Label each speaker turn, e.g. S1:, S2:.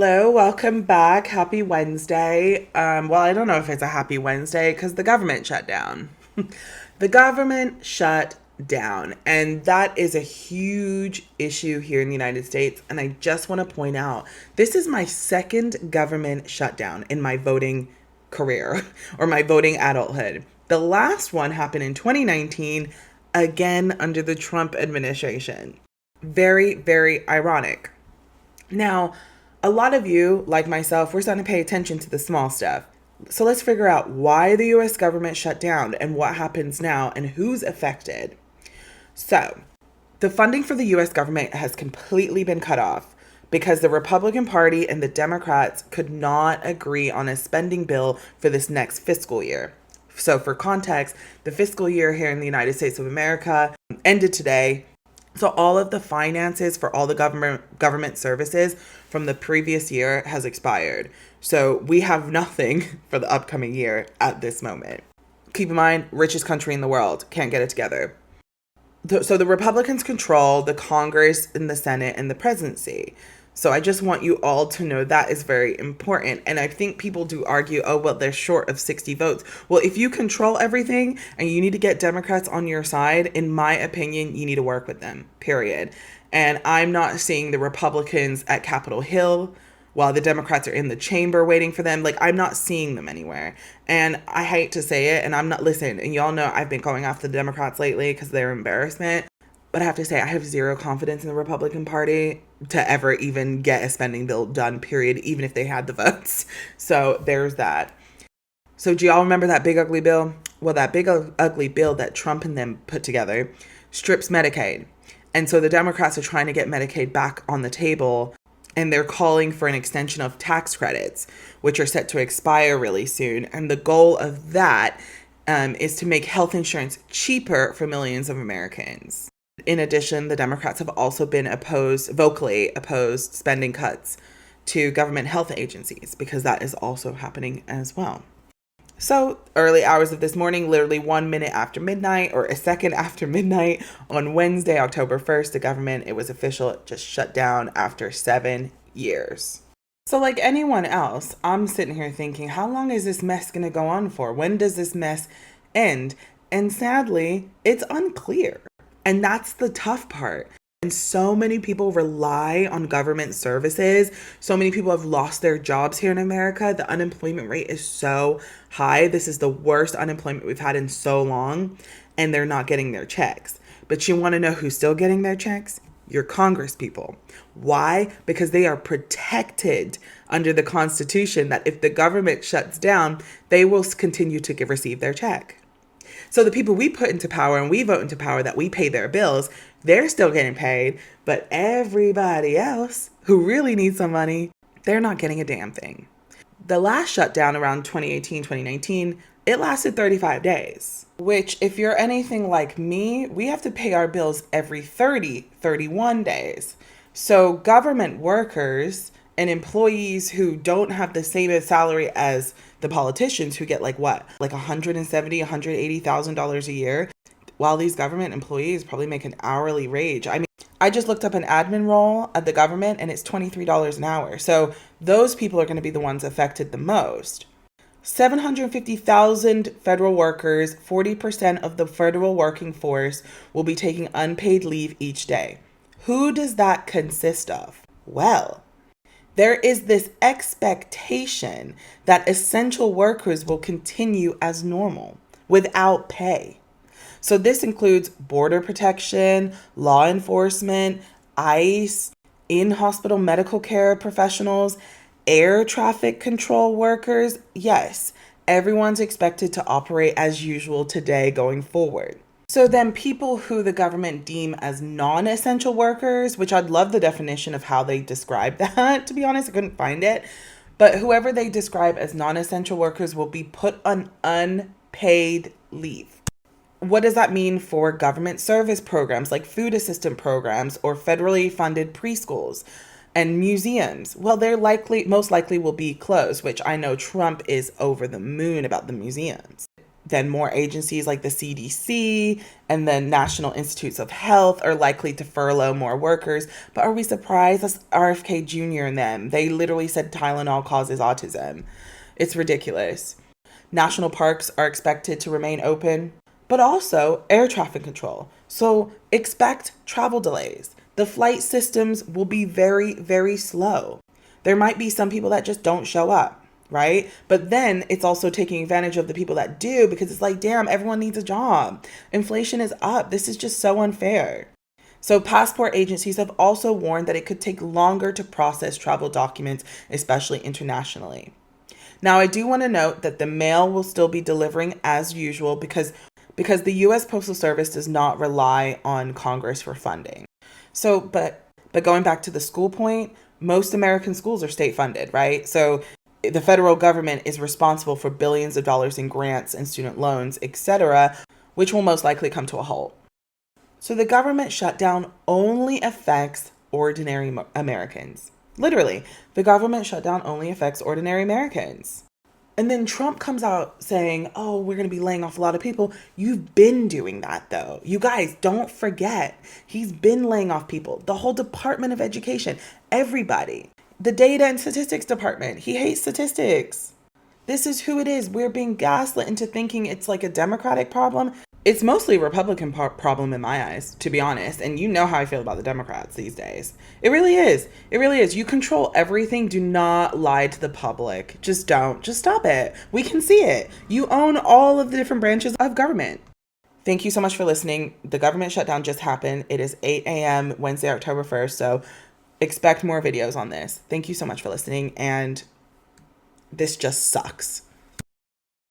S1: Hello, welcome back. Happy Wednesday. Well, I don't know if it's a happy Wednesday because the government shut down. The government shut down, and that is a huge issue here in the United States. And I just want to point out this is my second government shutdown in my voting career or my voting adulthood. The last one happened in 2019, again under the Trump administration. Very, very ironic. Now, a lot of you, like myself, we're starting to pay attention to the small stuff. So let's figure out why the US government shut down and what happens now and who's affected. So, the funding for the US government has completely been cut off because the Republican Party and the Democrats could not agree on a spending bill for this next fiscal year. So, for context, the fiscal year here in the United States of America ended today. So all of the finances for all the government services from the previous year has expired. So we have nothing for the upcoming year at this moment. Keep in mind, richest country in the world, can't get it together. So the Republicans control the Congress and the Senate and the presidency. So I just want you all to know that is very important. And I think people do argue, oh, well, they're short of 60 votes. Well, if you control everything and you need to get Democrats on your side, in my opinion, you need to work with them, period. And I'm not seeing the Republicans at Capitol Hill while the Democrats are in the chamber waiting for them. Like, I'm not seeing them anywhere. And I hate to say it, and I'm not, listen, and y'all know I've been going after the Democrats lately because they're embarrassment. But I have to say, I have zero confidence in the Republican Party to ever even get a spending bill done, period, even if they had the votes. So there's that. So do y'all remember that big ugly bill? Well, that big ugly bill that Trump and them put together strips Medicaid. And so the Democrats are trying to get Medicaid back on the table, and they're calling for an extension of tax credits, which are set to expire really soon. And the goal of that is to make health insurance cheaper for millions of Americans. In addition, the Democrats have also been vocally opposed spending cuts to government health agencies because that is also happening as well. So early hours of this morning, literally 1 minute after midnight or a second after midnight on Wednesday, October 1st, the government, it was official, it just shut down after 7 years. So like anyone else, I'm sitting here thinking, how long is this mess going to go on for? When does this mess end? And sadly, it's unclear. And that's the tough part. And so many people rely on government services. So many people have lost their jobs here in America. The unemployment rate is so high. This is the worst unemployment we've had in so long. And they're not getting their checks. But you want to know who's still getting their checks? Your Congress people. Why? Because they are protected under the Constitution that if the government shuts down, they will continue to receive their check. So the people we put into power and we vote into power that we pay their bills, they're still getting paid. But everybody else who really needs some money, they're not getting a damn thing. The last shutdown around 2018, 2019, it lasted 35 days, which if you're anything like me, we have to pay our bills every 31 days. So government workers and employees who don't have the same salary as the politicians who get like $170,000, $180,000 a year, while these government employees probably make an hourly wage. I mean, I just looked up an admin role at the government and it's $23 an hour. So those people are going to be the ones affected the most. 750,000 federal workers, 40% of the federal working force, will be taking unpaid leave each day. Who does that consist of? Well, there is this expectation that essential workers will continue as normal without pay. So this includes border protection, law enforcement, ICE, in-hospital medical care professionals, air traffic control workers. Yes, everyone's expected to operate as usual today going forward. So then people who the government deem as non-essential workers, which I'd love the definition of how they describe that, to be honest, I couldn't find it. But whoever they describe as non-essential workers will be put on unpaid leave. What does that mean for government service programs like food assistance programs or federally funded preschools and museums? Well, they're most likely will be closed, which I know Trump is over the moon about the museums. Then more agencies like the CDC and the National Institutes of Health are likely to furlough more workers. But are we surprised? That's RFK Jr. and them. They literally said Tylenol causes autism. It's ridiculous. National parks are expected to remain open, but also air traffic control. So expect travel delays. The flight systems will be very, very slow. There might be some people that just don't show up, right? But then it's also taking advantage of the people that do, because it's like, damn, everyone needs a job. Inflation is up. This is just so unfair. So passport agencies have also warned that it could take longer to process travel documents, especially internationally. Now, I do want to note that the mail will still be delivering as usual because the US Postal Service does not rely on Congress for funding. So, but going back to the school point, most American schools are state funded, right? So the federal government is responsible for billions of dollars in grants and student loans, etc., which will most likely come to a halt. So the government shutdown only affects ordinary Americans. Literally, the government shutdown only affects ordinary Americans. And then Trump comes out saying, oh, we're going to be laying off a lot of people. You've been doing that, though. You guys, don't forget. He's been laying off people. The whole Department of Education, everybody. The Data and Statistics Department. He hates statistics. This is who it is. We're being gaslit into thinking it's like a Democratic problem. It's mostly a Republican problem in my eyes, to be honest. And you know how I feel about the Democrats these days. It really is. It really is. You control everything. Do not lie to the public. Just don't. Just stop it. We can see it. You own all of the different branches of government. Thank you so much for listening. The government shutdown just happened. It is 8 a.m. Wednesday, October 1st. So expect more videos on this. Thank you so much for listening. And this just sucks.